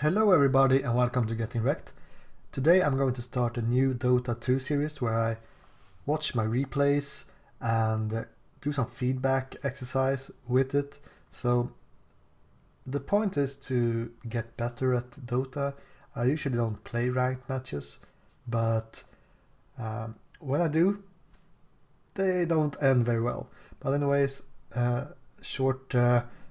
Hello everybody and welcome to Getting Wrecked. Today I'm going to start a new Dota 2 series where I watch my replays and do some feedback exercise with it. So the point is to get better at Dota. I usually don't play ranked matches, but when I do, they don't end very well. But anyways, short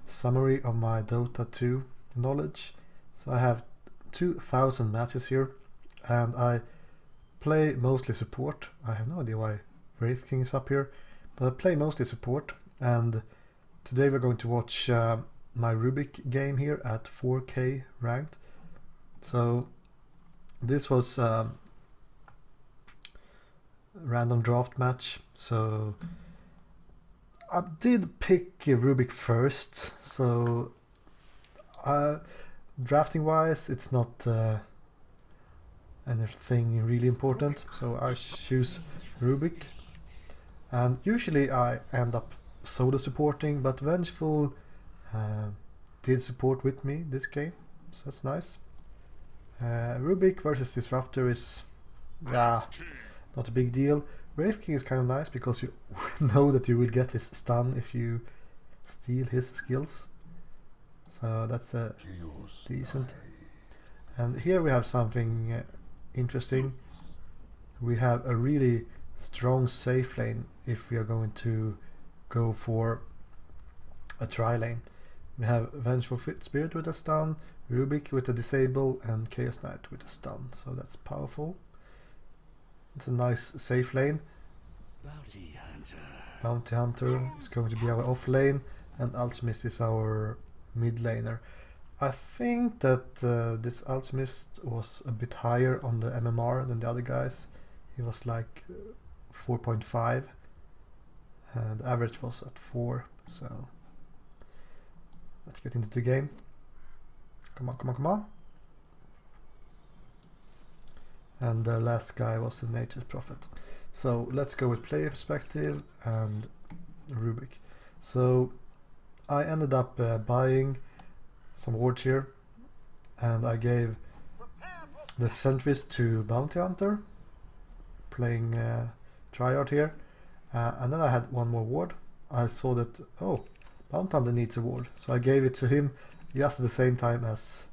summary of my Dota 2 knowledge. So I have 2,000 matches here, and I play mostly support. I have no idea why Wraith King is up here, but I play mostly support. And today we're going to watch my Rubick game here at 4K ranked. So this was a random draft match. So I did pick Rubick first. So drafting wise, it's not anything really important, so I choose Rubick. And usually I end up solo supporting, but Vengeful did support with me this game, so that's nice. Rubick versus Disruptor is not a big deal. Wraith King is kind of nice because you know that you will get his stun if you steal his skills. So that's decent. And here we have something interesting. We have a really strong safe lane if we are going to go for a tri lane. We have Vengeful Spirit with a stun, Rubick with a disable, and Chaos Knight with a stun. So that's powerful. It's a nice safe lane. Bounty Hunter is going to be our off lane, and Alchemist is our mid laner. I think that this Alchemist was a bit higher on the MMR than the other guys. He was like 4.5 and the average was at 4, so let's get into the game. Come on, come on, come on. And the last guy was the Nature's Prophet. So let's go with player perspective and Rubick. So I ended up buying some wards here, and I gave the sentries to Bounty Hunter, playing Triard here, and then I had one more ward. I saw that, oh, Bounty Hunter needs a ward, so I gave it to him just at the same time as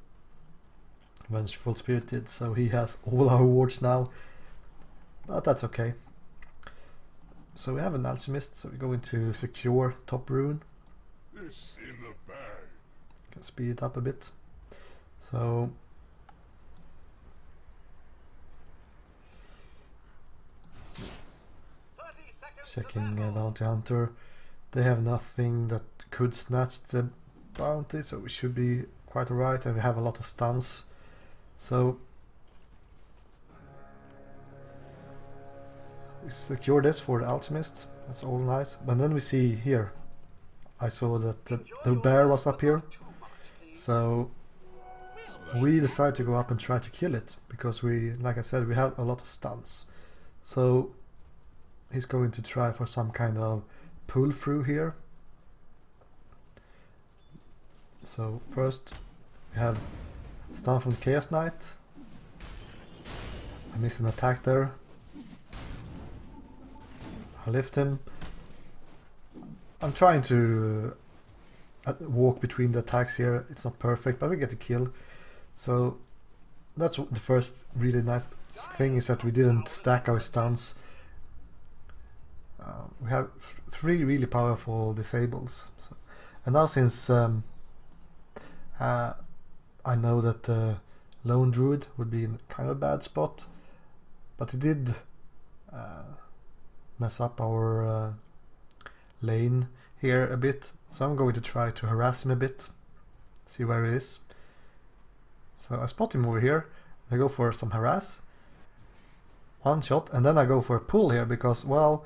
Vengeful Spirit did, so he has all our wards now, but that's okay. So we have an Alchemist, so we're going to secure top rune. This in the bag. Can speed it up a bit. So checking Bounty Hunter. They have nothing that could snatch the bounty, so we should be quite alright, and we have a lot of stuns. So we secure this for the Alchemist. That's all nice. But then we see here, I saw that the bear was up here, so we decided to go up and try to kill it, because we, like I said, we have a lot of stuns. So he's going to try for some kind of pull through here. So first we have stun from the Chaos Knight. I missed an attack there. I lift him. I'm trying to walk between the attacks here. It's not perfect, but we get a kill. So that's the first really nice thing, is that we didn't stack our stuns. We have 3 really powerful disables. So, and now since I know that the Lone Druid would be in kind of a bad spot, but he did mess up our lane here a bit, so I'm going to try to harass him a bit, see where he is. So I spot him over here, I go for some harass, one shot, and then I go for a pull here because, well,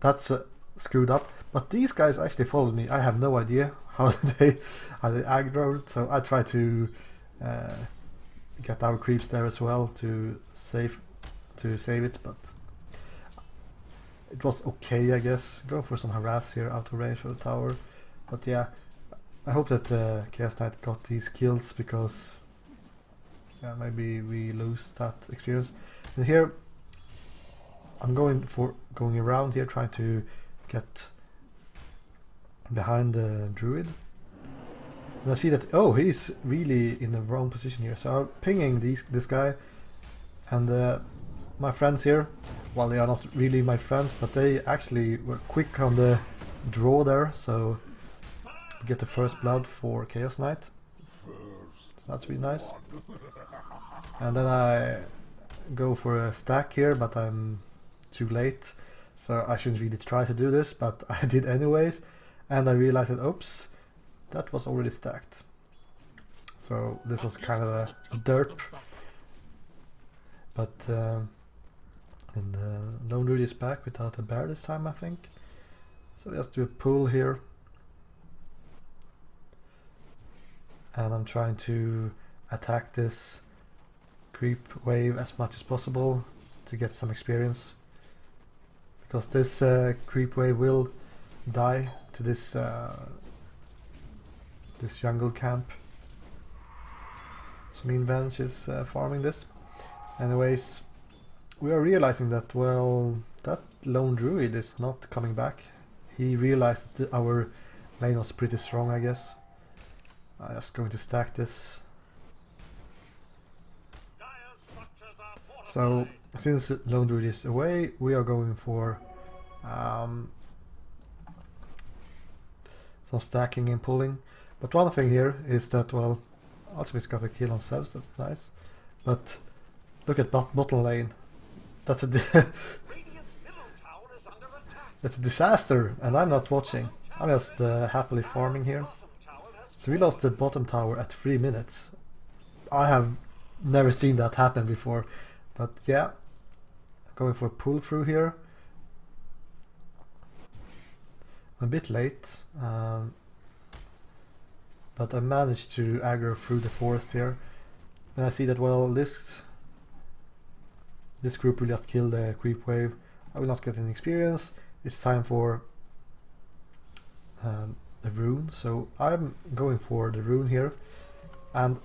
that's screwed up. But these guys actually followed me. I have no idea how they aggroed, so I try to get our creeps there as well to save it, but it was okay, I guess. Go for some harass here out of range of the tower. But yeah, I hope that Chaos Knight got these kills, because yeah, maybe we lose that experience. And here I'm going around here trying to get behind the druid. And I see that, oh, he's really in the wrong position here. So I'm pinging this guy, and my friends here, well, they are not really my friends, but they actually were quick on the draw there, so get the first blood for Chaos Knight. So that's really nice. And then I go for a stack here, but I'm too late, so I shouldn't really try to do this, but I did anyways, and I realized that, oops, that was already stacked. So this was kind of a derp. But and Lone Druid is back without a bear this time, I think. So let's do a pull here. And I'm trying to attack this creep wave as much as possible to get some experience. Because this creep wave will die to this this jungle camp. So Mean Venge is farming this. Anyways, we are realizing that, well, that Lone Druid is not coming back. He realized that our lane was pretty strong, I guess. I'm just going to stack this. So, since Lone Druid is away, we are going for some stacking and pulling. But one thing here is that, well, Ultimate's got a kill on Zeus, that's nice. But look at bottom lane. That's a that's a disaster, and I'm not watching. I'm just happily farming here. So we lost the bottom tower at 3 minutes. I have never seen that happen before. But yeah, going for a pull through here. I'm a bit late, but I managed to aggro through the forest here. And I see that, well, this group will just kill the creep wave. I will not get any experience. It's time for the rune, so I'm going for the rune here. And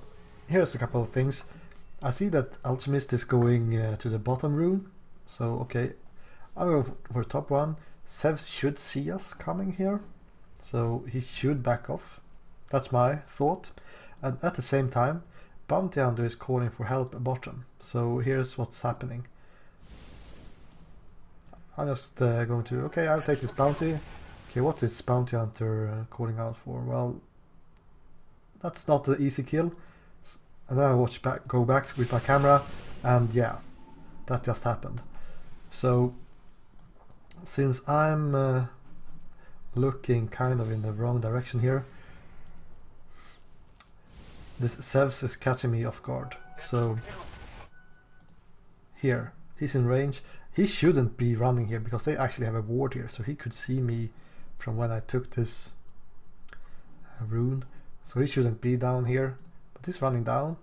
here's a couple of things. I see that Alchemist is going to the bottom rune, so okay, I'm going for top one. Zeus should see us coming here, so he should back off. That's my thought. And at the same time, Bounty Hunter is calling for help at bottom, so here's what's happening. I'm just going to, okay, I'll take this bounty. Okay, what is Bounty Hunter calling out for? Well, that's not the easy kill. And then I go back with my camera, and yeah, that just happened. So, since I'm looking kind of in the wrong direction here, this Zeus is catching me off guard. So, here, he's in range. He shouldn't be running here because they actually have a ward here, so he could see me from when I took this rune. So he shouldn't be down here, but he's running down.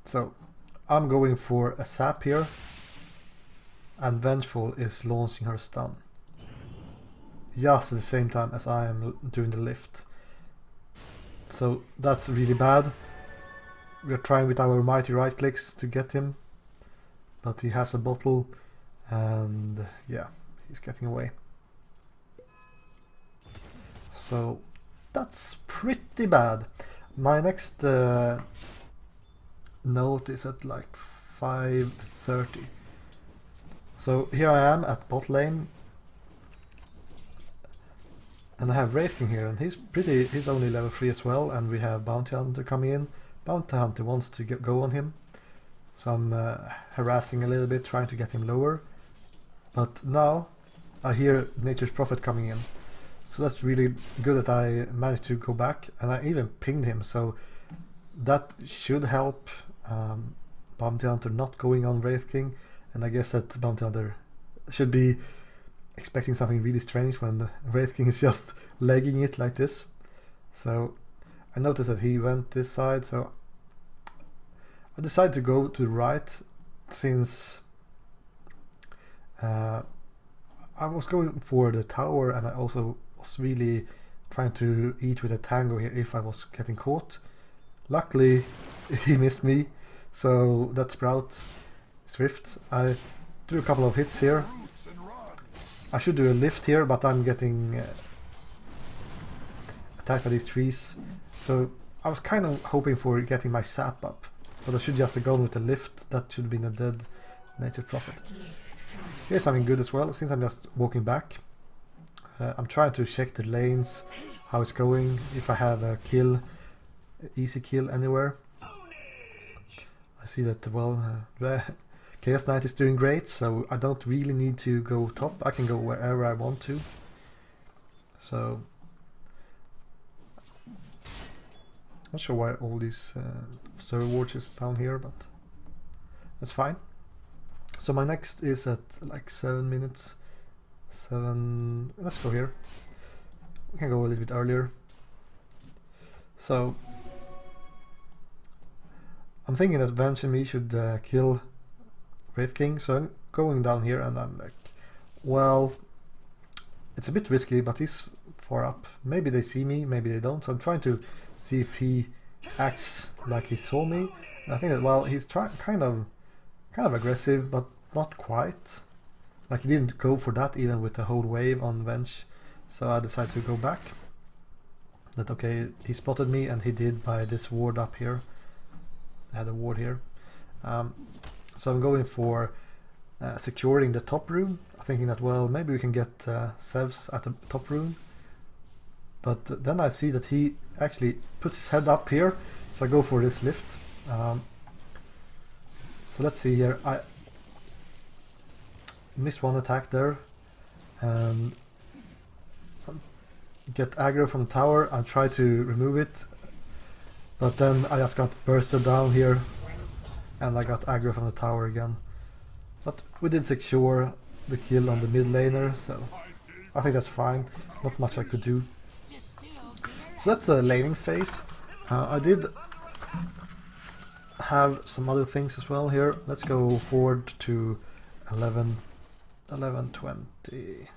So I'm going for a sap here, and Vengeful is launching her stun just at the same time as I am doing the lift. So that's really bad. We're trying with our mighty right clicks to get him, but he has a bottle, and yeah, he's getting away. So that's pretty bad. My next note is at like 5:30. So here I am at bot lane, and I have Wraith King here, and he's only level 3 as well, and we have Bounty Hunter coming in. Bounty Hunter wants to go on him, so I'm harassing a little bit, trying to get him lower. But now I hear Nature's Prophet coming in, so that's really good that I managed to go back, and I even pinged him, so that should help Bounty Hunter not going on Wraith King. And I guess that Bounty Hunter should be expecting something really strange when the Wraith King is just legging it like this. So I noticed that he went this side, so I decided to go to the right, since I was going for the tower, and I also was really trying to eat with a tango here if I was getting caught. Luckily he missed me, so that Sprout Swift. I do a couple of hits here. I should do a lift here, but I'm getting attacked by these trees. So I was kind of hoping for getting my sap up, but I should just have gone with the lift. That should have been a dead nature prophet. Here's something good as well, since I'm just walking back. I'm trying to check the lanes, how it's going, if I have a kill, easy kill anywhere. I see that, well, Chaos Knight is doing great, so I don't really need to go top. I can go wherever I want to. So, not sure why all these server watches down here, but that's fine. So my next is at like 7 minutes. 7. Let's go here. We can go a little bit earlier. So I'm thinking that Venge and me should kill Wraith King. So I'm going down here and I'm like, well, it's a bit risky, but he's far up. Maybe they see me, maybe they don't. So I'm trying to see if he acts like he saw me. And I think that, well, he's kind of aggressive, but not quite. Like, he didn't go for that even with the whole wave on Venge. So I decided to go back. That okay, he spotted me, and he did by this ward up here. I had a ward here. So I'm going for securing the top rune. Thinking that, well, maybe we can get Sevs at the top rune. But then I see that he actually puts his head up here. So I go for this lift. So let's see here. I missed one attack there. And get aggro from the tower and try to remove it, but then I just got bursted down here and I got aggro from the tower again. But we did secure the kill on the mid laner, so I think that's fine. Not much I could do. So that's the laning phase. I did have some other things as well here. Let's go forward to 11:20.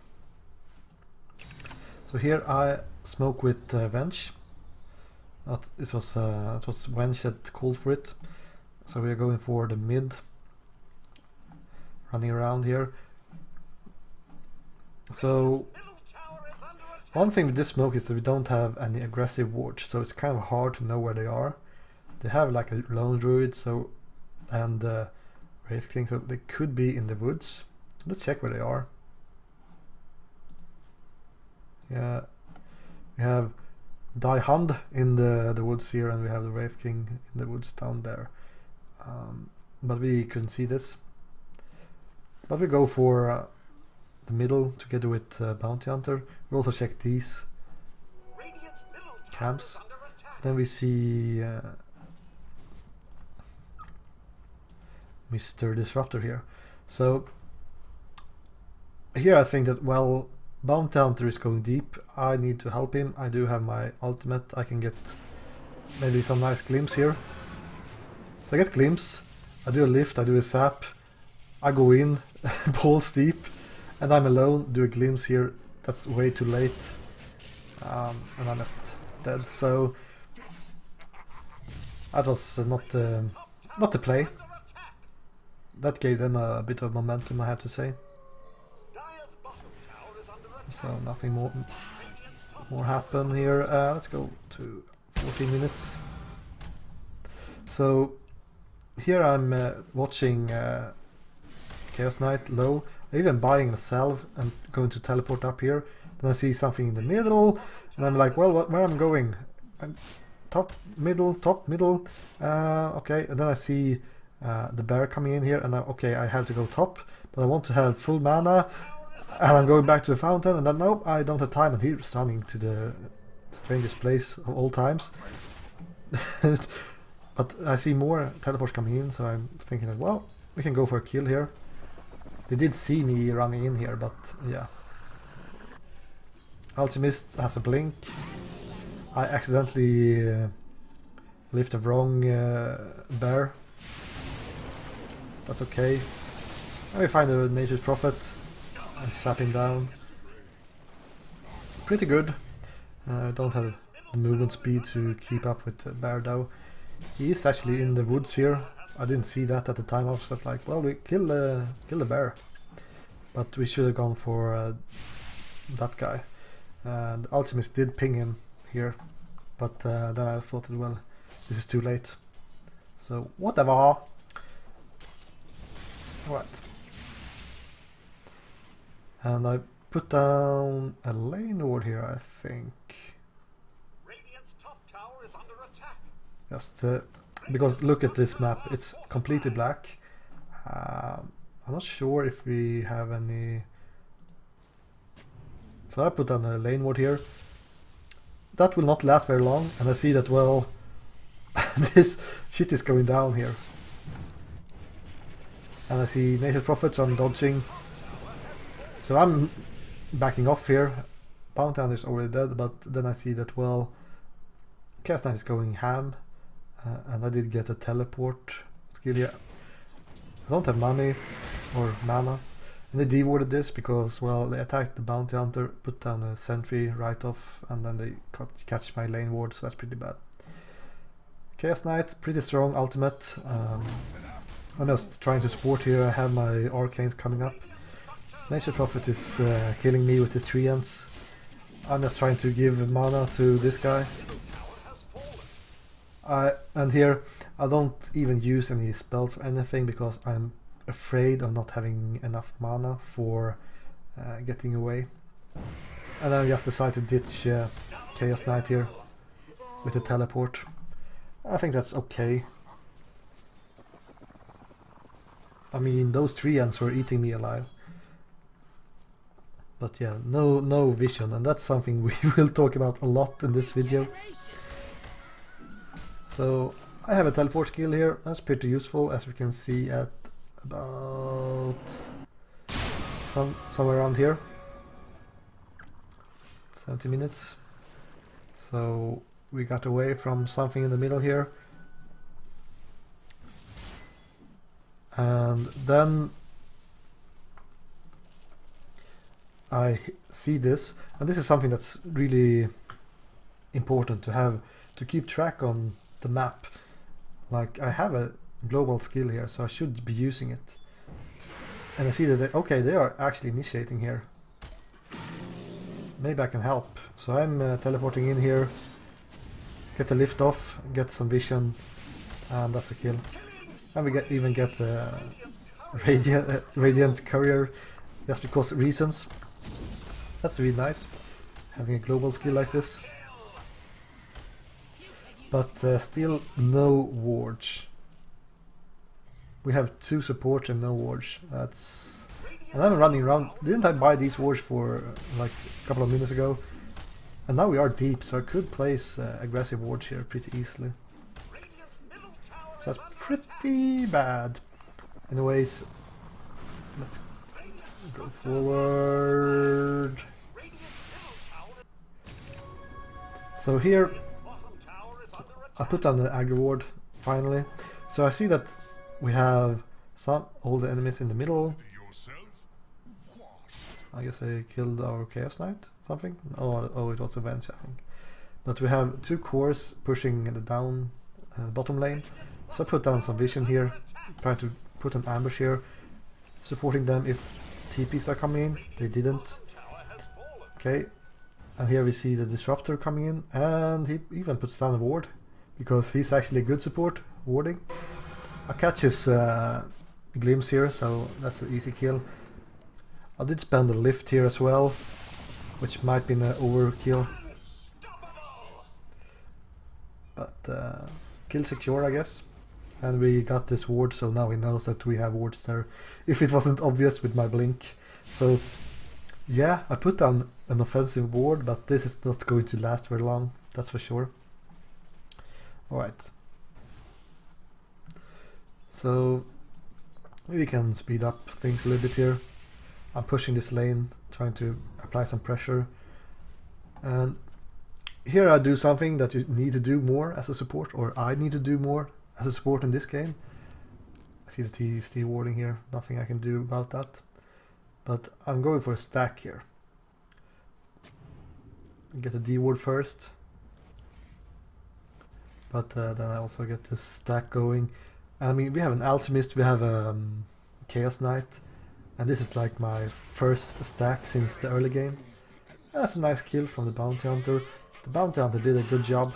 So here I smoke with Venge. It was Venge that called for it. So we are going for the mid, running around here. So one thing with this smoke is that we don't have any aggressive wards, so it's kind of hard to know where they are. They have like a lone druid, so and Wraith King, so they could be in the woods. Let's check where they are. Yeah, we have Die Hand in the woods here, and we have the Wraith King in the woods down there. But we couldn't see this. But we go for the middle together with Bounty Hunter. We also check these camps. Then we see Mr. Disruptor here. So here I think that, well, Bounty Hunter is going deep. I need to help him. I do have my ultimate. I can get maybe some nice glimpse here. So I get glimpse. I do a lift. I do a sap. I go in, balls deep, and I'm alone. Do a glimpse here. That's way too late, and I'm just dead. So that was not the play. That gave them a bit of momentum, I have to say. So nothing more happen here. Let's go to 14 minutes. So here I'm watching Chaos Knight low, even buying myself and going to teleport up here. Then I see something in the middle, and I'm like, well, where am I going? Top, middle, okay. And then I see the bear coming in here, and okay, I have to go top, but I want to have full mana. And I'm going back to the fountain, and then nope, I don't have time, and he's running to the strangest place of all times. But I see more teleports coming in, so I'm thinking that, well, we can go for a kill here. They did see me running in here, but yeah. Alchemist has a blink. I accidentally lift the wrong bear. That's okay. And we find a Nature's Prophet and sap him down. Pretty good. I don't have the movement speed to keep up with Bear though. He is actually in the woods here. I didn't see that at the time. I was just like, well, we kill the bear. But we should have gone for that guy. And Ultimus did ping him here. But then I thought, well, this is too late. So, whatever. Right. And I put down a lane ward here, I think. Radiant's top tower is under attack. Just because look at this map, it's completely black. I'm not sure if we have any. So I put down a lane ward here. That will not last very long, and I see that, well, this shit is going down here. And I see Nature's Prophet, so I'm dodging. So I'm backing off here. Bounty Hunter is already dead, but then I see that, well, Chaos Knight is going ham. And I did get a teleport skill here. I don't have money or mana. And they dewarded this because, well, they attacked the Bounty Hunter, put down a sentry right off, and then they catch my lane ward, so that's pretty bad. Chaos Knight, pretty strong ultimate. I'm just trying to support here. I have my arcanes coming up. Nature Prophet is killing me with his treants. I'm just trying to give mana to this guy. And here I don't even use any spells or anything because I'm afraid of not having enough mana for getting away. And I just decide to ditch Chaos Knight here with the teleport. I think that's okay. I mean, those treants were eating me alive. But yeah, no vision, and that's something we will talk about a lot in this video. So I have a teleport skill here. That's pretty useful, as we can see at about somewhere around here. 70 minutes. So we got away from something in the middle here. And then I see this, and this is something that's really important to have, to keep track on the map. Like, I have a global skill here, so I should be using it. And I see that they are actually initiating here. Maybe I can help. So I'm teleporting in here, get a lift off, get some vision, and that's a kill. And we even get a radiant courier, just because reasons. That's really nice, having a global skill like this. But still no wards. We have 2 support and no wards. That's... And I'm running around. Didn't I buy these wards for like a couple of minutes ago? And now we are deep, so I could place aggressive wards here pretty easily. So that's pretty bad. Anyways, let's go forward. So here I put down the aggro ward finally. So I see that we have all the enemies in the middle. I guess I killed our Chaos Knight, something. Oh, it was Avenge, I think. But we have 2 cores pushing the down bottom lane. So I put down some vision here, trying to put an ambush here, supporting them if TPs are coming in. They didn't. Okay, and here we see the Disruptor coming in, and he even puts down a ward, because he's actually a good support, warding. I catch his glimpse here, so that's an easy kill. I did spend a lift here as well, which might be an overkill. But kill secure, I guess. And we got this ward, so now he knows that we have wards there, if it wasn't obvious with my blink. So yeah, I put down an offensive ward, but this is not going to last very long, that's for sure. Alright. So we can speed up things a little bit here. I'm pushing this lane, trying to apply some pressure. And here I do something that you need to do more as a support, or I need to do more as a support in this game. I see that he's warding here, nothing I can do about that. But I'm going for a stack here. get a D ward first. But then I also get this stack going. I mean, we have an Alchemist, we have a Chaos Knight, and this is like my first stack since the early game. That's a nice kill from the Bounty Hunter. The Bounty Hunter did a good job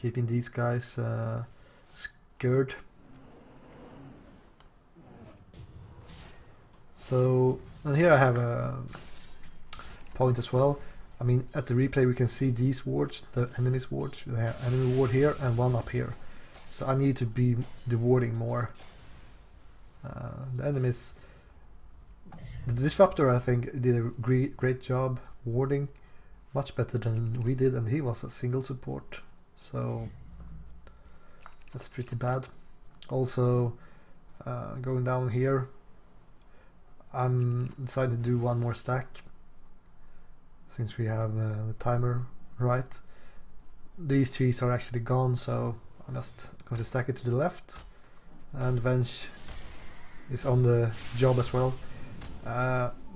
keeping these guys scared. So, and here I have a point as well. I mean, at the replay we can see these wards, the enemy's wards. We have enemy ward here and one up here. So I need to be the warding more. The enemies... The Disruptor, I think, did a great job warding. Much better than we did, and he was a single support. So that's pretty bad. Also, going down here, I'm decided to do one more stack. Since we have the timer right. These trees are actually gone, so I'm just going to stack it to the left. And Venge is on the job as well.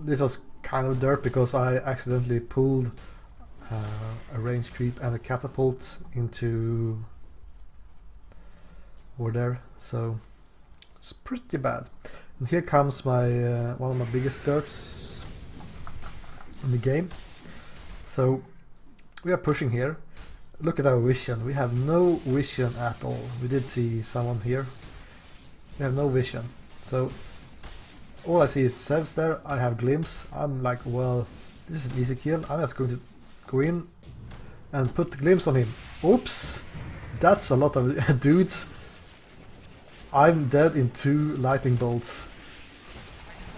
This was kind of dirt because I accidentally pulled a range creep and a catapult into over there, so it's pretty bad. And here comes my one of my biggest derps in the game. So we are pushing here. Look at our vision. We have no vision at all. We did see someone here. We have no vision. So all I see is Sevs there. I have glimpse. I'm like, well, this is an easy kill. I'm just going to go in and put the glimpse on him. Oops! That's a lot of dudes. I'm dead in 2 lightning bolts.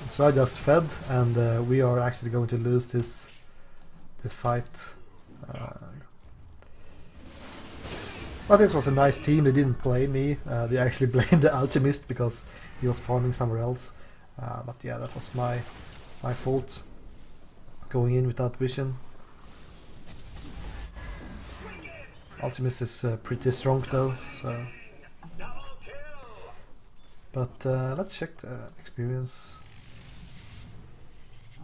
So I just fed, and we are actually going to lose this fight. But this was a nice team. They didn't play me. They actually blamed the Alchemist because he was farming somewhere else. But yeah, that was my fault. Going in without vision. Alchemist is pretty strong though, so. But let's check the experience.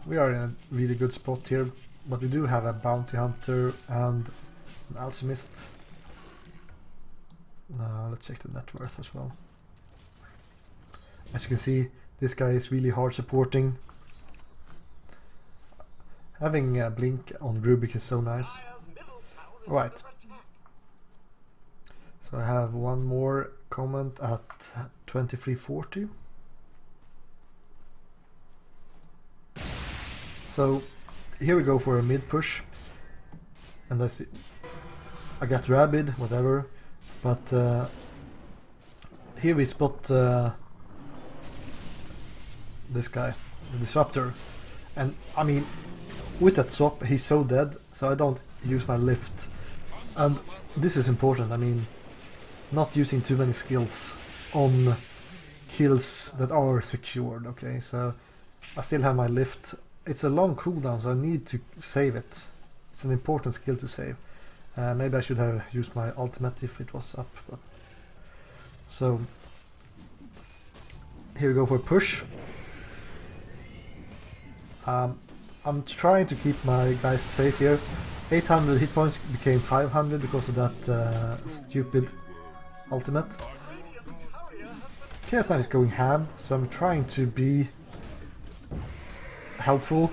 We are in a really good spot here, but we do have a Bounty Hunter and an Alchemist. Let's check the net worth as well. As you can see, this guy is really hard supporting. Having a blink on Rubick is so nice. Right. So I have one more comment at 2340. So here we go for a mid push, and I got rabid, whatever, but here we spot this guy, the Disruptor, and I mean, with that swap he's so dead, so I don't use my lift, and this is important. I mean, not using too many skills on kills that are secured. Okay, so I still have my lift. It's a long cooldown, so I need to save it. It's an important skill to save. Maybe I should have used my ultimate if it was up. But so here we go for a push. I'm trying to keep my guys safe here. 800 hit points became 500 because of that stupid ultimate. Chaos Knight is going ham, so I'm trying to be helpful.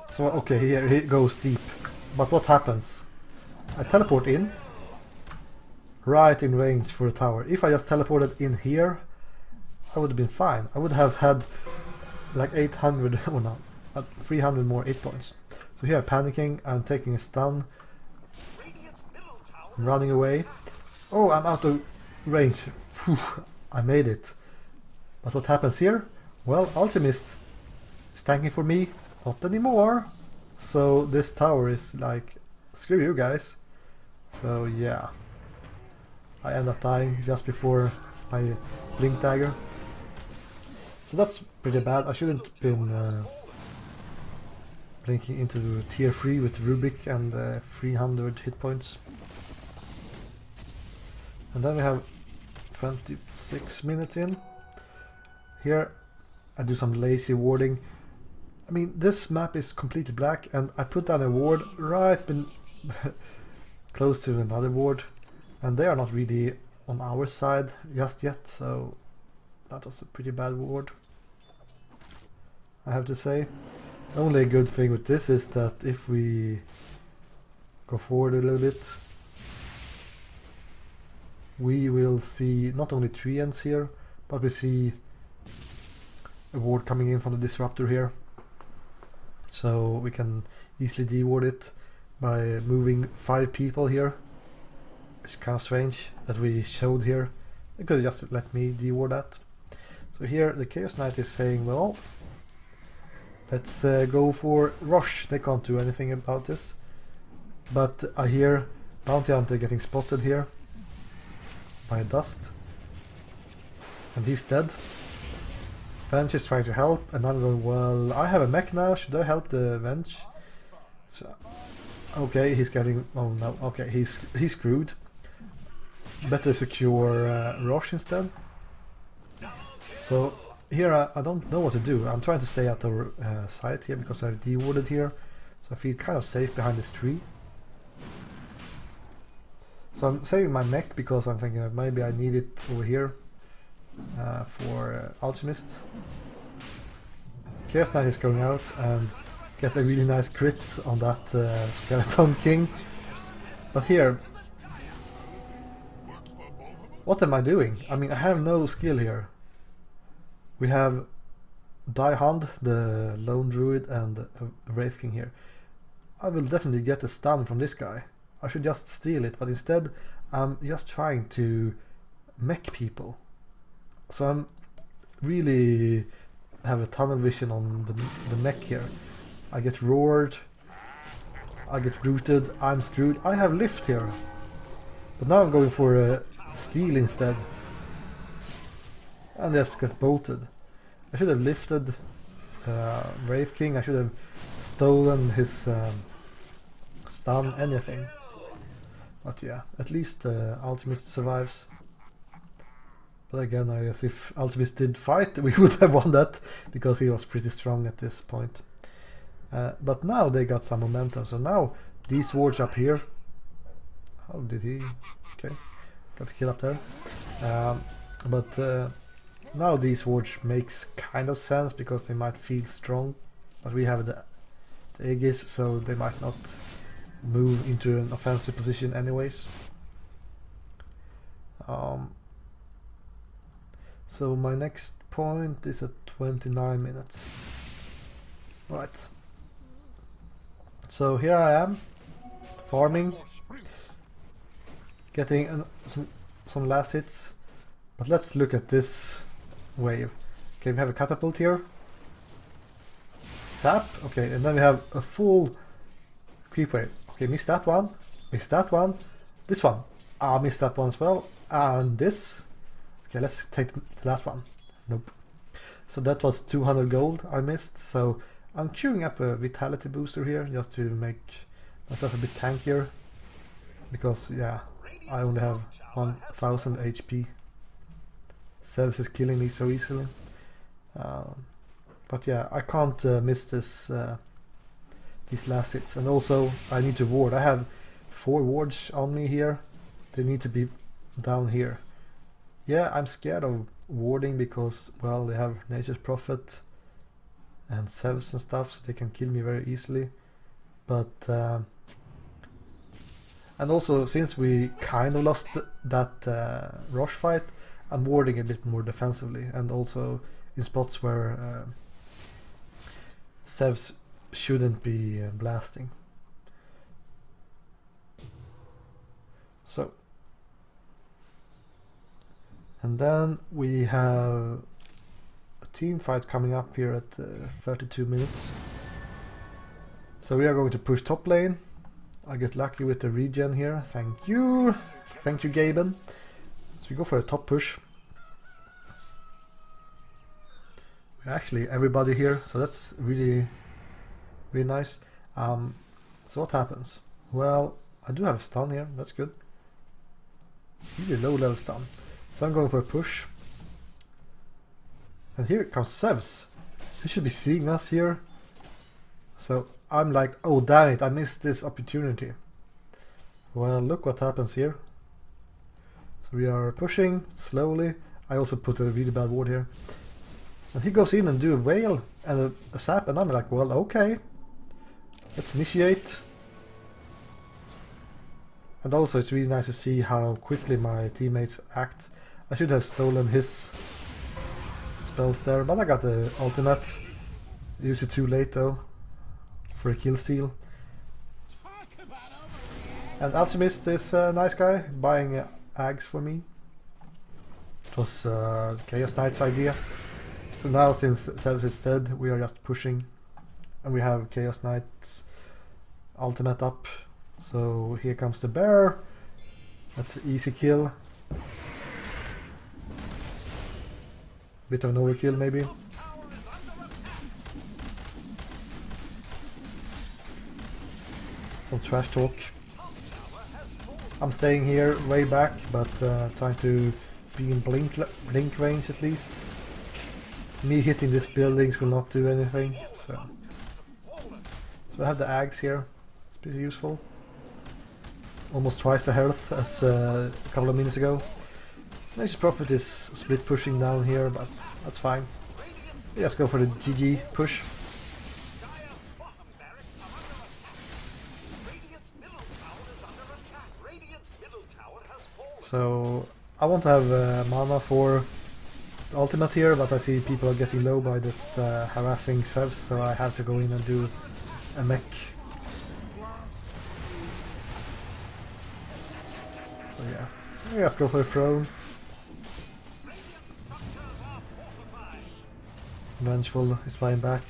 So okay, here it goes deep. But what happens? I teleport in, right in range for a tower. If I just teleported in here, I would have been fine. I would have had like 800 or no, 300 more 8 points. So here I'm panicking, I'm taking a stun, I'm running away. Oh, I'm out of range. Phew, I made it. But what happens here? Well, Alchemist is tanking for me. Not anymore. So this tower is like, screw you guys. So yeah, I end up dying just before my blink dagger. So that's pretty bad. I shouldn't have been blinking into tier 3 with Rubick and 300 hit points. And then we have 26 minutes in. Here I do some lazy warding. I mean, this map is completely black, and I put down a ward right close to another ward, and they are not really on our side just yet, so that was a pretty bad ward, I have to say. The only good thing with this is that if we go forward a little bit, we will see not only 3 ends here, but we see a ward coming in from the disruptor here. So we can easily deward it by moving 5 people here. It's kind of strange that we showed here. They could have just let me deward that. So here the Chaos Knight is saying, well, let's go for Rush. They can't do anything about this. But I hear Bounty Hunter getting spotted here by Dust. And he's dead. Venge is trying to help, and I'm going, well, I have a mech now, should I help the Venge? So, okay, he's getting, oh no, okay, he's screwed. Better secure Roche instead. So here I don't know what to do. I'm trying to stay out of sight here because I've dewarded here. So I feel kind of safe behind this tree. So I'm saving my mech because I'm thinking that maybe I need it over here. For Alchemist. Chaos Knight is going out and get a really nice crit on that Skeleton King. But here, what am I doing? I mean, I have no skill here. We have Diehund, the Lone Druid, and Wraith King here. I will definitely get a stun from this guy. I should just steal it, but instead I'm just trying to mech people. So I'm really have a tunnel vision on the mech here. I get roared, I get rooted, I'm screwed. I have lift here, but now I'm going for a steal instead, and just get bolted. I should have lifted Wraith King. I should have stolen his stun, anything. But yeah, at least Alchemist survives. But again, I guess if Alchemist did fight, we would have won that, because he was pretty strong at this point. But now they got some momentum, so now these wards up here... How did he... Okay, got a kill up there. But now these wards makes kind of sense, because they might feel strong. But we have the Aegis, so they might not move into an offensive position anyways. So my next point is at 29 minutes. Right. So here I am, farming, getting some last hits. But let's look at this wave. Okay, we have a catapult here. Sap, okay, and then we have a full creep wave. Okay, missed that one, missed that one, this one, missed that one as well, and this. Okay, let's take the last one. Nope. So that was 200 gold I missed, so I'm queuing up a vitality booster here just to make myself a bit tankier, because yeah, I only have 1000 HP. Zeus is killing me so easily. But yeah, I can't miss this these last hits, and also I need to ward. I have 4 wards on me here. They need to be down here. Yeah, I'm scared of warding because, well, they have Nature's Prophet and Zeus and stuff, so they can kill me very easily. But and also, since we kind of lost that Roche fight, I'm warding a bit more defensively, and also in spots where Zeus shouldn't be blasting. So, and then we have a team fight coming up here at 32 minutes. So we are going to push top lane. I get lucky with the regen here. Thank you. Thank you, Gaben. So we go for a top push. We're actually everybody here, so that's really nice. So what happens? Well, I do have a stun here. That's good. Really low level stun. So I'm going for a push. And here comes Zeus. He should be seeing us here. So I'm like, oh damn it, I missed this opportunity. Well, look what happens here. So we are pushing slowly. I also put a really bad ward here. And he goes in and do a whale and a sap, and I'm like, well, okay. Let's initiate. And also it's really nice to see how quickly my teammates act. I should have stolen his spells there, but I got the ultimate. Use it too late though, for a kill steal. And Alchemist is a nice guy, buying Ags for me. It was Chaos Knight's idea. So now since Zeus is dead, we are just pushing. And we have Chaos Knight's ultimate up. So here comes the bear. That's an easy kill. Bit of an overkill maybe. Some trash talk. I'm staying here way back, but trying to be in blink range at least. Me hitting these buildings will not do anything, so I have the Ags here. It's pretty useful. Almost twice the health as a couple of minutes ago. Nature's Prophet is split pushing down here, but that's fine. Let's go for the GG push. So I want to have mana for the ultimate here, but I see people are getting low by that harassing Zeus, so I have to go in and do a mech. So yeah, let's go for a throne. Vengeful is flying back.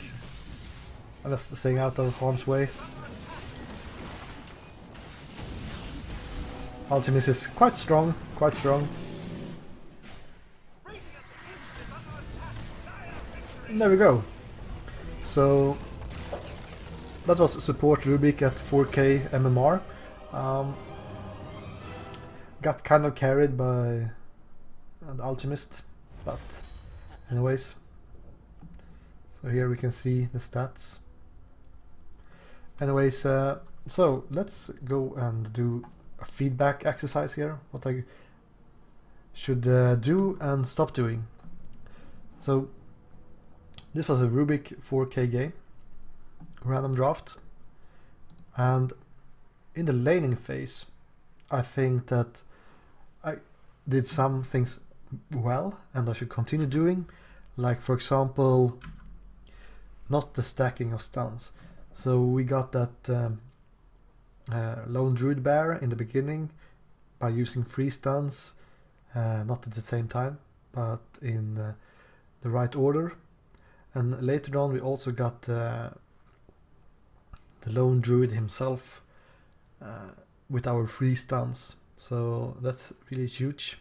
I'm just staying out of harm's way. Ultimate is quite strong, quite strong. And there we go. So that was support Rubick at 4k MMR. Got kind of carried by the Alchemist, but anyways. So here we can see the stats. Anyways, so let's go and do a feedback exercise here. What I should do and stop doing. So this was a Rubick 4k game, random draft, and in the laning phase I think that I did some things well and I should continue doing, like for example not the stacking of stuns. So we got that lone druid bear in the beginning by using 3 stuns, not at the same time but in the right order, and later on we also got the lone druid himself with our 3 stuns, so that's really huge.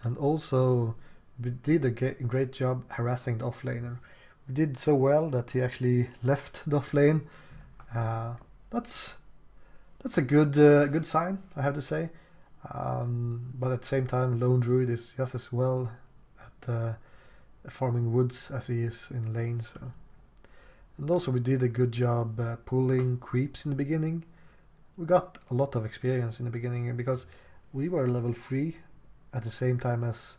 And also we did a great job harassing the offlaner. We did so well that he actually left the offlane. That's a good sign, I have to say. But at the same time, Lone Druid is just as well at farming woods as he is in lane. So. And also we did a good job pulling creeps in the beginning. We got a lot of experience in the beginning because we were level 3 at the same time as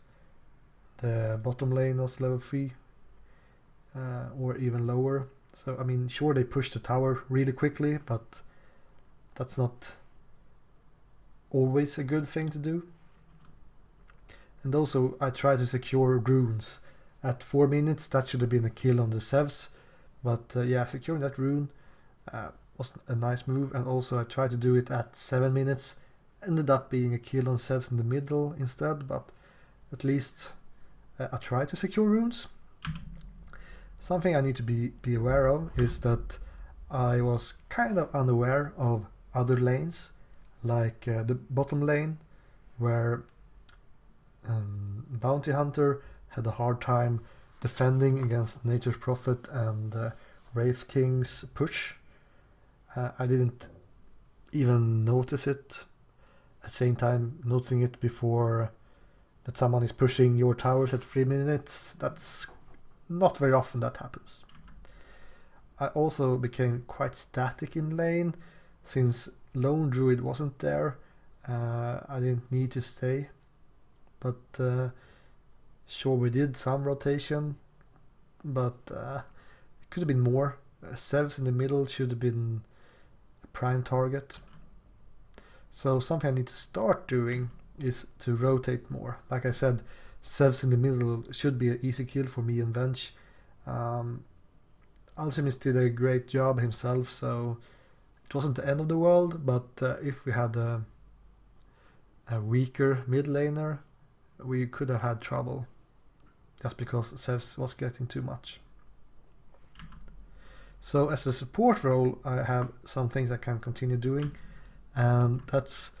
the bottom lane was level 3 or even lower. So I mean, sure, they pushed the tower really quickly, but that's not always a good thing to do. And also I tried to secure runes at 4 minutes. That should have been a kill on the Zeus, but yeah, securing that rune was a nice move. And also I tried to do it at 7 minutes, ended up being a kill on Zeus in the middle instead, but at least I tried to secure runes. Something I need to be aware of is that I was kind of unaware of other lanes, like the bottom lane, where Bounty Hunter had a hard time defending against Nature's Prophet and Wraith King's push. I didn't even notice it. At the same time, noticing it before that someone is pushing your towers at 3 minutes, that's not very often that happens. I also became quite static in lane since lone druid wasn't there. I didn't need to stay, but sure, we did some rotation, but it could have been more. Sevs in the middle should have been a prime target. So something I need to start doing is to rotate more. Like I said, Sevs in the middle should be an easy kill for me and Venge. Alchemist did a great job himself, so it wasn't the end of the world, but if we had a weaker mid laner, we could have had trouble. Just because Sevs was getting too much. So as a support role, I have some things I can continue doing, and that's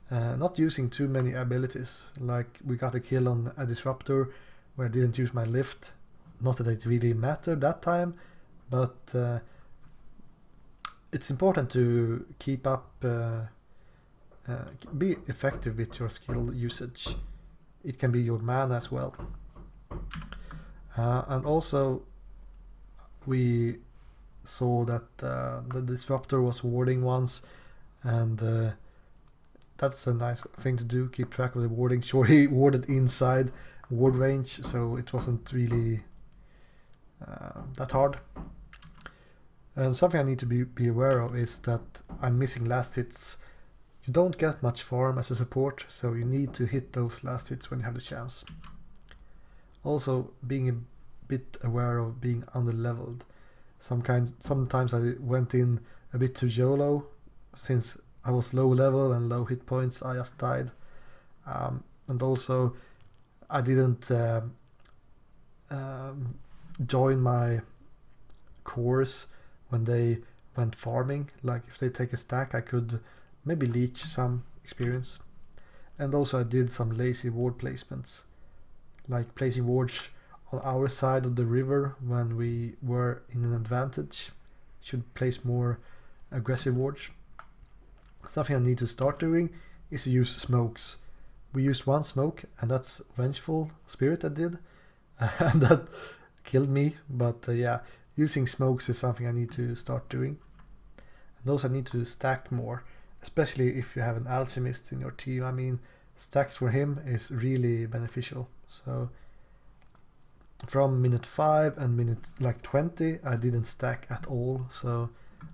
not using too many abilities. Like we got a kill on a disruptor where I didn't use my lift. Not that it really mattered that time, but it's important to keep up, be effective with your skill usage. It can be your mana as well. And also we saw that the disruptor was warding once, and that's a nice thing to do, keep track of the warding. Sure, he warded inside ward range, so it wasn't really that hard. And something I need to be aware of is that I'm missing last hits. You don't get much farm as a support, so you need to hit those last hits when you have the chance. Also, being a bit aware of being under-leveled. Sometimes I went in a bit too YOLO, since I was low level and low hit points, I just died. And also, I didn't join my cores when they went farming. Like if they take a stack, I could maybe leech some experience. And also I did some lazy ward placements, like placing wards on our side of the river when we were in an advantage. Should place more aggressive wards. Something I need to start doing is to use smokes. We used one smoke, and that's Vengeful Spirit I did, and that killed me. But yeah, using smokes is something I need to start doing. And also I need to stack more, especially if you have an alchemist in your team. I mean, stacks for him is really beneficial. So from minute 5 and minute like 20, I didn't stack at all. So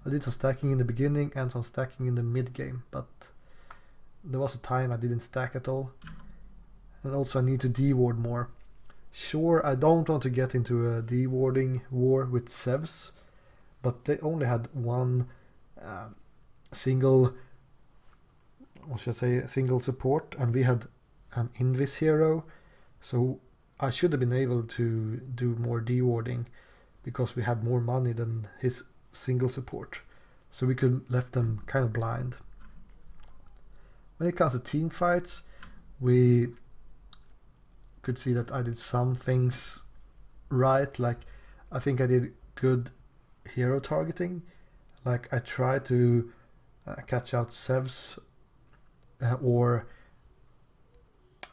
I did some stacking in the beginning and some stacking in the mid game, but there was a time I didn't stack at all. And also I need to deward more. Sure, I don't want to get into a dewarding war with Sevs, but they only had one single, what should I say, a single support, and we had an Invis hero, so I should have been able to do more dewarding because we had more money than his single support, so we could left them kind of blind. When it comes to team fights, we could see that I did some things right. Like I think I did good hero targeting. Like I tried to catch out Sevs or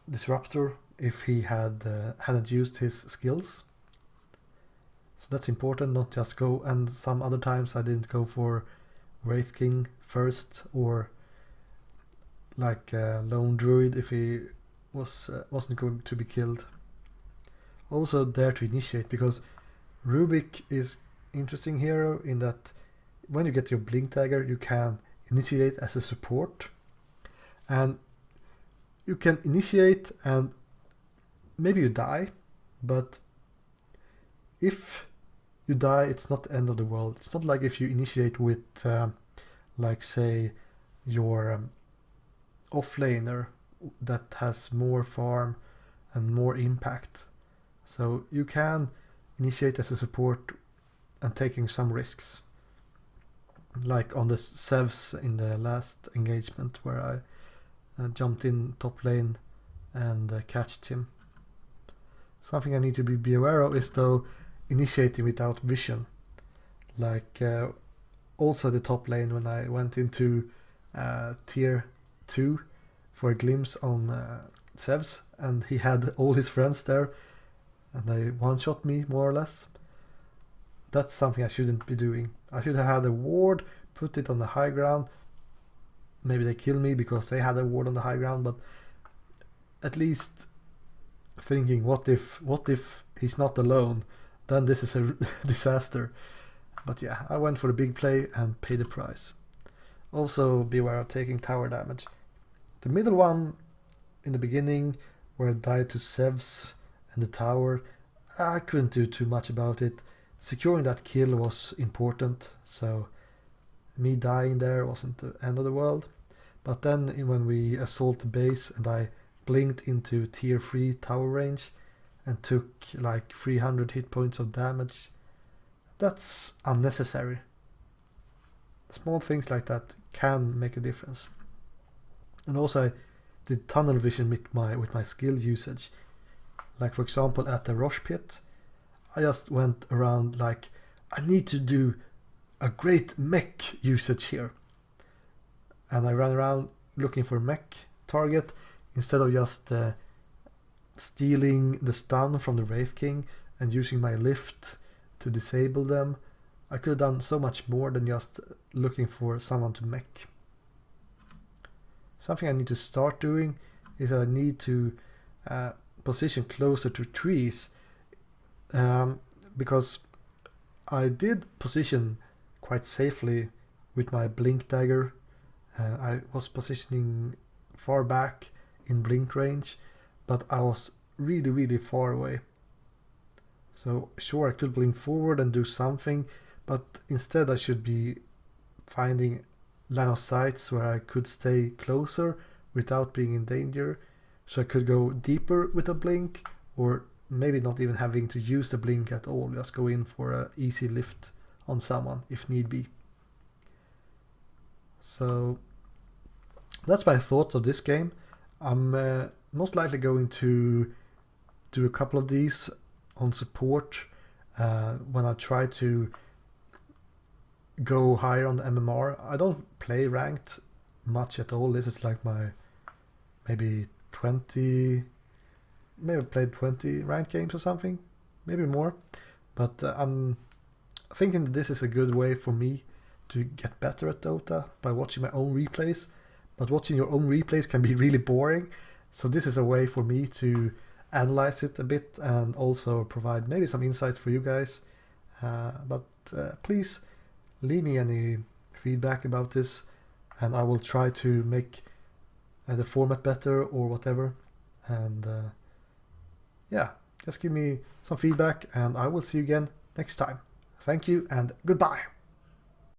Disruptor if he hadn't used his skills. So that's important, not just go, and some other times I didn't go for Wraith King first, or like Lone Druid if he wasn't going to be killed. Also dare to initiate, because Rubick is interesting hero in that when you get your Blink Dagger you can initiate as a support, and you can initiate and maybe you die, but if you die it's not the end of the world. It's not like if you initiate with like say your offlaner that has more farm and more impact. So you can initiate as a support and taking some risks, like on the Sevs in the last engagement where I jumped in top lane and catched him. Something I need to be aware of is though initiating without vision. Like also the top lane when I went into tier 2 for a glimpse on Sevs, and he had all his friends there and they one-shot me more or less. That's something I shouldn't be doing. I should have had a ward, put it on the high ground. Maybe they kill me because they had a ward on the high ground, but at least thinking, what if he's not alone? Then this is a disaster. But yeah, I went for the big play and paid the price. Also beware of taking tower damage. The middle one in the beginning, where I died to Sevs and the tower, I couldn't do too much about it. Securing that kill was important, so me dying there wasn't the end of the world. But then when we assault the base and I blinked into tier 3 tower range and took like 300 hit points of damage, that's unnecessary. Small things like that can make a difference. And also I did tunnel vision with my skill usage. Like for example at the Rosh Pit, I just went around like, I need to do a great mech usage here. And I ran around looking for a mech target instead of just stealing the stun from the Wraith King and using my lift to disable them. I could have done so much more than just looking for someone to mech. Something I need to start doing is I need to position closer to trees, because I did position quite safely with my blink dagger. I was positioning far back in blink range, but I was really far away. So sure, I could blink forward and do something, but instead I should be finding line of sights where I could stay closer without being in danger, so I could go deeper with a blink, or maybe not even having to use the blink at all, just go in for an easy lift on someone if need be. So that's my thoughts of this game. I'm most likely going to do a couple of these on support when I try to go higher on the MMR. I don't play ranked much at all. This is like my maybe played 20 ranked games or something, maybe more. But I'm thinking that this is a good way for me to get better at Dota by watching my own replays. But watching your own replays can be really boring. So this is a way for me to analyze it a bit and also provide maybe some insights for you guys. But please leave me any feedback about this, and I will try to make the format better or whatever. And yeah, just give me some feedback and I will see you again next time. Thank you and goodbye.